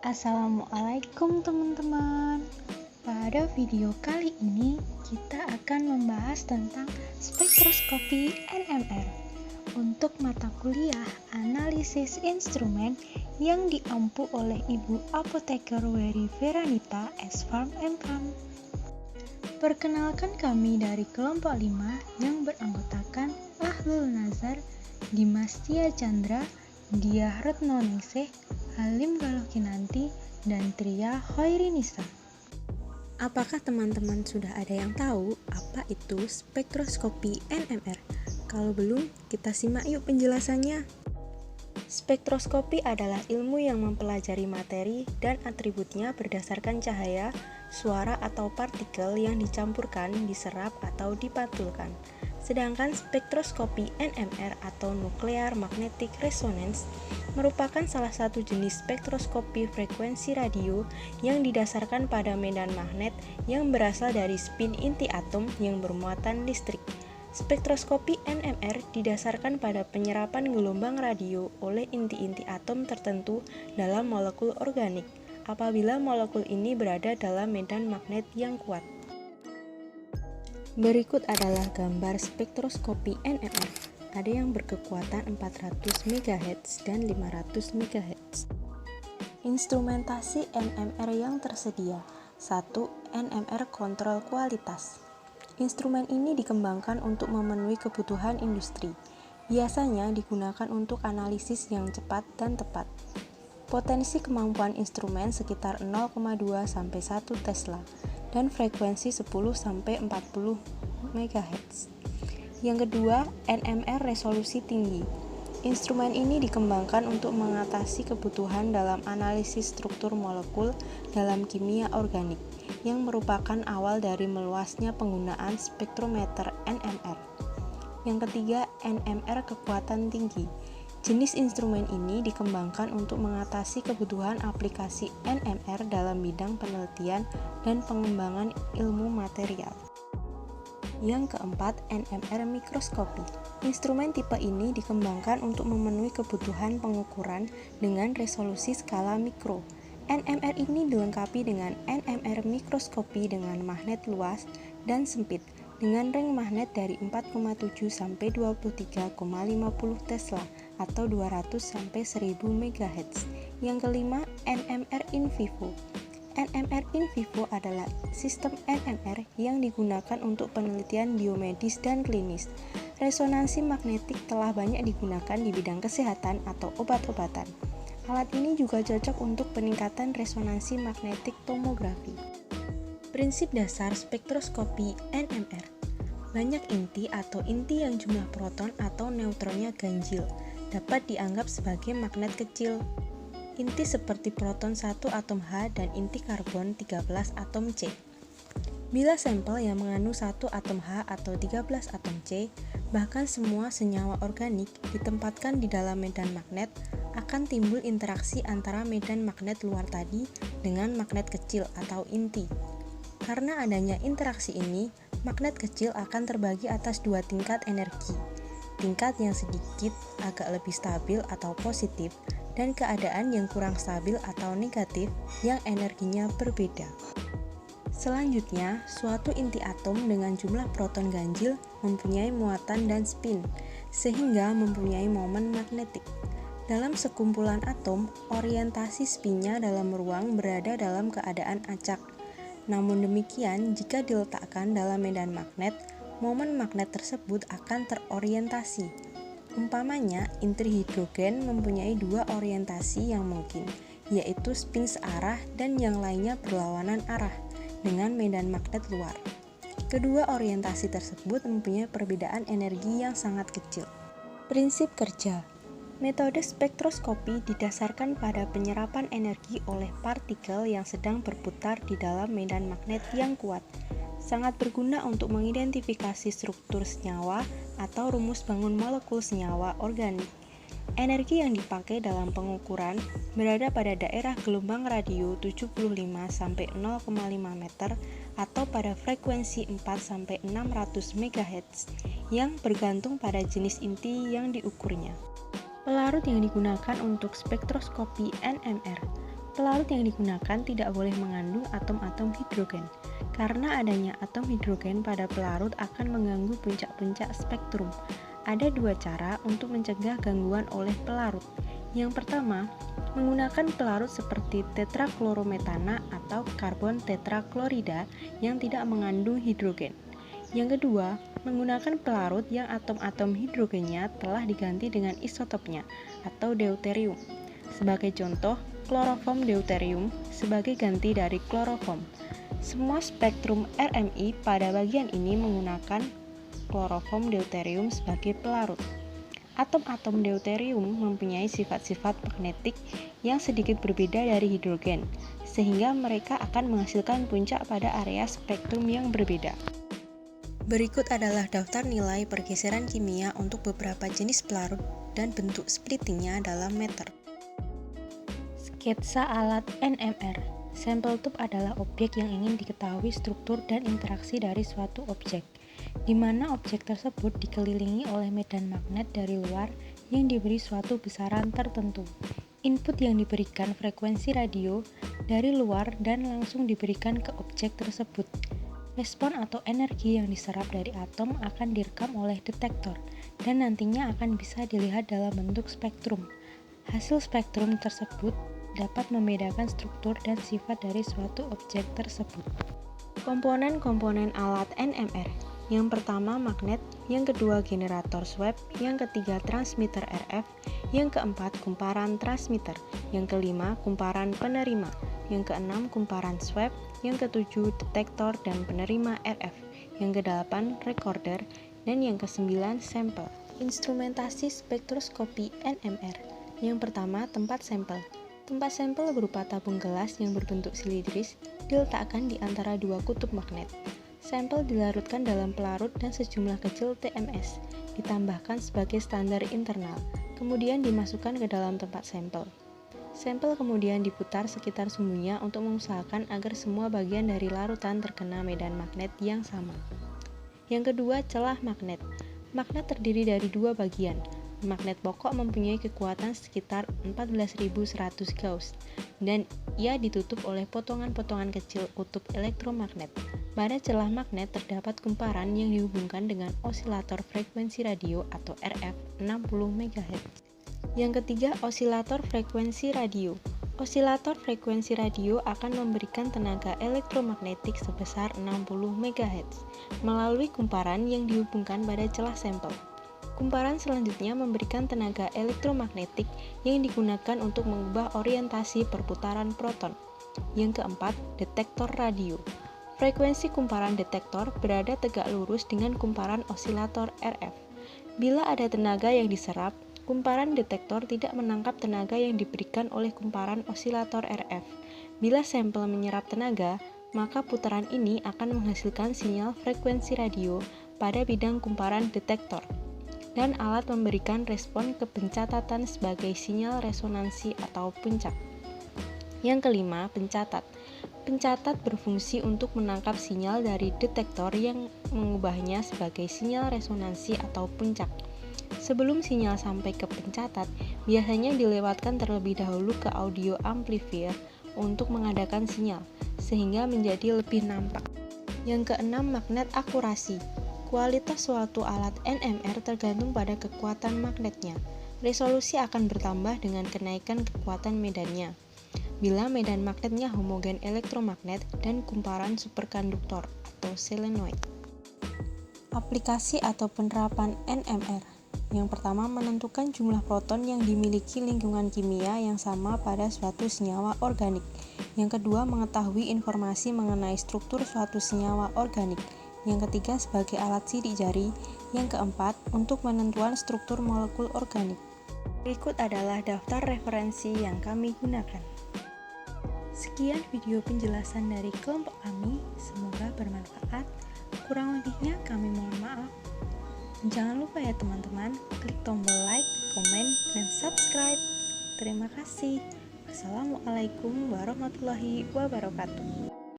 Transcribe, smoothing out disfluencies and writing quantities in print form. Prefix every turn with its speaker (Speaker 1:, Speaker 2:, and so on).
Speaker 1: Assalamualaikum teman-teman. Pada video kali ini kita akan membahas tentang spektroskopi NMR untuk mata kuliah analisis instrumen yang diampu oleh Ibu Apoteker Wery Veranita S.Pharm M.Pharm. Perkenalkan, kami dari kelompok 5 yang beranggotakan Ahlul Nazar, Dimas Tia Chandra, Diah Retnoningsih, Halim Galokinanti, dan Tria Hoirinisa.
Speaker 2: Apakah teman-teman sudah ada yang tahu apa itu spektroskopi NMR? Kalau belum, kita simak yuk penjelasannya. Spektroskopi adalah ilmu yang mempelajari materi dan atributnya berdasarkan cahaya, suara atau partikel yang dicampurkan, diserap atau dipantulkan. Sedangkan spektroskopi NMR atau Nuclear Magnetic Resonance merupakan salah satu jenis spektroskopi frekuensi radio yang didasarkan pada medan magnet yang berasal dari spin inti atom yang bermuatan listrik. Spektroskopi NMR didasarkan pada penyerapan gelombang radio oleh inti-inti atom tertentu dalam molekul organik, apabila molekul ini berada dalam medan magnet yang kuat. Berikut adalah gambar spektroskopi NMR. Ada yang berkekuatan 400 MHz dan 500 MHz. Instrumentasi NMR yang tersedia. 1. NMR kontrol kualitas. Instrumen ini dikembangkan untuk memenuhi kebutuhan industri. Biasanya digunakan untuk analisis yang cepat dan tepat. Potensi kemampuan instrumen sekitar 0,2 sampai 1 Tesla dan frekuensi 10 sampai 40 MHz. Yang kedua, NMR resolusi tinggi. Instrumen ini dikembangkan untuk mengatasi kebutuhan dalam analisis struktur molekul dalam kimia organik, yang merupakan awal dari meluasnya penggunaan spektrometer NMR. Yang ketiga, NMR kekuatan tinggi. Jenis instrumen ini dikembangkan untuk mengatasi kebutuhan aplikasi NMR dalam bidang penelitian dan pengembangan ilmu material. Yang keempat, NMR mikroskopi. Instrumen tipe ini dikembangkan untuk memenuhi kebutuhan pengukuran dengan resolusi skala mikro. NMR ini dilengkapi dengan NMR mikroskopi dengan magnet luas dan sempit dengan ring magnet dari 4,7 sampai 23,50 Tesla atau 200 sampai 1000 MHz. Yang kelima, NMR in vivo. NMR in vivo adalah sistem NMR yang digunakan untuk penelitian biomedis dan klinis. Resonansi magnetik telah banyak digunakan di bidang kesehatan atau obat-obatan. Alat ini juga cocok untuk peningkatan resonansi magnetik tomografi. Prinsip dasar spektroskopi NMR. Banyak inti atau inti yang jumlah proton atau neutronnya ganjil dapat dianggap sebagai magnet kecil. Inti seperti proton 1 atom H dan inti karbon 13 atom C. Bila sampel yang mengandung 1 atom H atau 13 atom C, bahkan semua senyawa organik ditempatkan di dalam medan magnet, akan timbul interaksi antara medan magnet luar tadi dengan magnet kecil atau inti. Karena adanya interaksi ini, magnet kecil akan terbagi atas dua tingkat energi. Tingkat yang sedikit agak lebih stabil atau positif, dan keadaan yang kurang stabil atau negatif yang energinya berbeda. Selanjutnya, suatu inti atom dengan jumlah proton ganjil mempunyai muatan dan spin, sehingga mempunyai momen magnetik. Dalam sekumpulan atom, orientasi spinnya dalam ruang berada dalam keadaan acak. Namun demikian, jika diletakkan dalam medan magnet, momen magnet tersebut akan terorientasi. Umpamanya, inti hidrogen mempunyai dua orientasi yang mungkin, yaitu spin searah dan yang lainnya berlawanan arah dengan medan magnet luar. Kedua orientasi tersebut mempunyai perbedaan energi yang sangat kecil. Prinsip kerja. Metode spektroskopi didasarkan pada penyerapan energi oleh partikel yang sedang berputar di dalam medan magnet yang kuat. Sangat berguna untuk mengidentifikasi struktur senyawa atau rumus bangun molekul senyawa organik. Energi yang dipakai dalam pengukuran berada pada daerah gelombang radio 75 sampai 0,5 meter atau pada frekuensi 4 sampai 600 MHz yang bergantung pada jenis inti yang diukurnya. Pelarut yang digunakan untuk spektroskopi NMR. Pelarut yang digunakan tidak boleh mengandung atom-atom hidrogen, karena adanya atom hidrogen pada pelarut akan mengganggu puncak-puncak spektrum. Ada dua cara untuk mencegah gangguan oleh pelarut. Yang pertama, menggunakan pelarut seperti tetraklorometana atau karbon tetraklorida yang tidak mengandung hidrogen. Yang kedua, menggunakan pelarut yang atom-atom hidrogennya telah diganti dengan isotopnya atau deuterium. Sebagai contoh, kloroform deuterium sebagai ganti dari kloroform. Semua spektrum RMI pada bagian ini menggunakan kloroform deuterium sebagai pelarut. Atom-atom deuterium mempunyai sifat-sifat magnetik yang sedikit berbeda dari hidrogen, sehingga mereka akan menghasilkan puncak pada area spektrum yang berbeda. Berikut adalah daftar nilai pergeseran kimia untuk beberapa jenis pelarut dan bentuk splittingnya dalam meter. Sketsa alat NMR. Sampel tube adalah objek yang ingin diketahui struktur dan interaksi dari suatu objek, di mana objek tersebut dikelilingi oleh medan magnet dari luar yang diberi suatu besaran tertentu. Input yang diberikan frekuensi radio dari luar dan langsung diberikan ke objek tersebut. Respon atau energi yang diserap dari atom akan direkam oleh detektor dan nantinya akan bisa dilihat dalam bentuk spektrum. Hasil spektrum tersebut dapat membedakan struktur dan sifat dari suatu objek tersebut. Komponen-komponen alat NMR. Yang pertama magnet, yang kedua generator swab, yang ketiga transmitter RF, yang keempat kumparan transmitter, yang kelima kumparan penerima, yang keenam kumparan swab, yang ketujuh detektor dan penerima RF, yang kedelapan recorder, dan yang kesembilan sampel. Instrumentasi spektroskopi NMR. Yang pertama tempat sampel. Tempat sampel berupa tabung gelas yang berbentuk silindris diletakkan di antara dua kutub magnet. Sampel dilarutkan dalam pelarut dan sejumlah kecil TMS ditambahkan sebagai standar internal, kemudian dimasukkan ke dalam tempat sampel. Sampel kemudian diputar sekitar sumbunya untuk mengusahakan agar semua bagian dari larutan terkena medan magnet yang sama. Yang kedua, celah magnet. Magnet terdiri dari dua bagian. Magnet pokok mempunyai kekuatan sekitar 14.100 Gauss dan ia ditutup oleh potongan-potongan kecil kutub elektromagnet. Pada celah magnet terdapat kumparan yang dihubungkan dengan osilator frekuensi radio atau RF 60 MHz. Yang ketiga, osilator frekuensi radio. Osilator frekuensi radio akan memberikan tenaga elektromagnetik sebesar 60 MHz melalui kumparan yang dihubungkan pada celah sampel. Kumparan selanjutnya memberikan tenaga elektromagnetik yang digunakan untuk mengubah orientasi perputaran proton. Yang keempat, detektor radio. Frekuensi kumparan detektor berada tegak lurus dengan kumparan osilator RF. Bila ada tenaga yang diserap, kumparan detektor tidak menangkap tenaga yang diberikan oleh kumparan osilator RF. Bila sampel menyerap tenaga, maka putaran ini akan menghasilkan sinyal frekuensi radio pada bidang kumparan detektor, dan alat memberikan respon ke pencatatan sebagai sinyal resonansi atau puncak. Yang kelima, pencatat. Pencatat berfungsi untuk menangkap sinyal dari detektor yang mengubahnya sebagai sinyal resonansi atau puncak. Sebelum sinyal sampai ke pencatat, biasanya dilewatkan terlebih dahulu ke audio amplifier untuk mengadakan sinyal, sehingga menjadi lebih nampak. Yang keenam, magnet akurasi. Kualitas suatu alat NMR tergantung pada kekuatan magnetnya. Resolusi akan bertambah dengan kenaikan kekuatan medannya. Bila medan magnetnya homogen elektromagnet dan kumparan superkonduktor atau solenoid. Aplikasi atau penerapan NMR. Yang pertama, menentukan jumlah proton yang dimiliki lingkungan kimia yang sama pada suatu senyawa organik. Yang kedua, mengetahui informasi mengenai struktur suatu senyawa organik. Yang ketiga, sebagai alat sidik jari. Yang keempat, untuk penentuan struktur molekul organik. Berikut adalah daftar referensi yang kami gunakan. Sekian video penjelasan dari kelompok kami, semoga bermanfaat. Kurang lebihnya kami mohon maaf. Jangan lupa ya teman-teman, klik tombol like, komen, dan subscribe. Terima kasih. Wassalamualaikum warahmatullahi wabarakatuh.